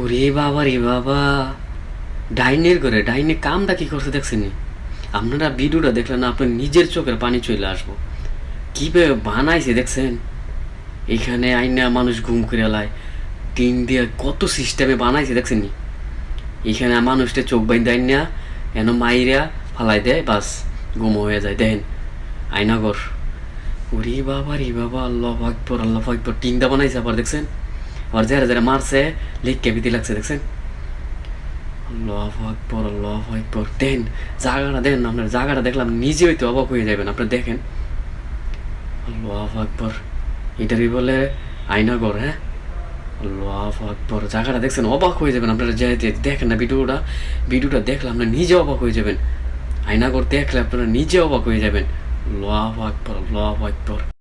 ওরে বাবা রে বাবা, ডাইনের ঘরে ডাইনে কামটা কি করছে দেখছেন? আপনারা ভিডিওটা দেখলেন না, আপনার নিজের চোখের পানি চলে আসবো। কিভাবে বানাইছে দেখছেন? এখানে আইনা মানুষ ঘুম করে লায়, টিন দিয়ে কত সিস্টেমে বানাইছে দেখছেন নি? এখানে মানুষটা চোখ বাইন্দা আইনা এন মাইরা ফালাই দেয়, বাস ঘুম হয়ে যায়। দেখেন আয়নাঘর। ওরে বাবা রে বাবা, আল্লাহু আকবার আল্লাহু আকবার। টিন দা বানাইছে আবার দেখছেন? আবার যারা যারা মারছে লিখকে বিধি লাগছে দেখছেন? আল্লাহু আকবার আল্লাহু আকবার। দেন জায়গাটা দেন, আপনার জায়গাটা দেখলাম নিজে হইতে অবাক হয়ে যাবেন। আপনি দেখেন, আল্লাহু আকবার। এটারই বলে আয়নাঘর। হ্যাঁ, আল্লাহু আকবার। জায়গাটা দেখছেন, অবাক হয়ে যাবেন আপনারা। যে দেখেন না ভিডিওটা দেখলে আপনারা নিজে অবাক হয়ে যাবেন। আয়নাঘর দেখলে আপনারা নিজে অবাক হয়ে যাবেন। আল্লাহু আকবার আল্লাহু আকবার।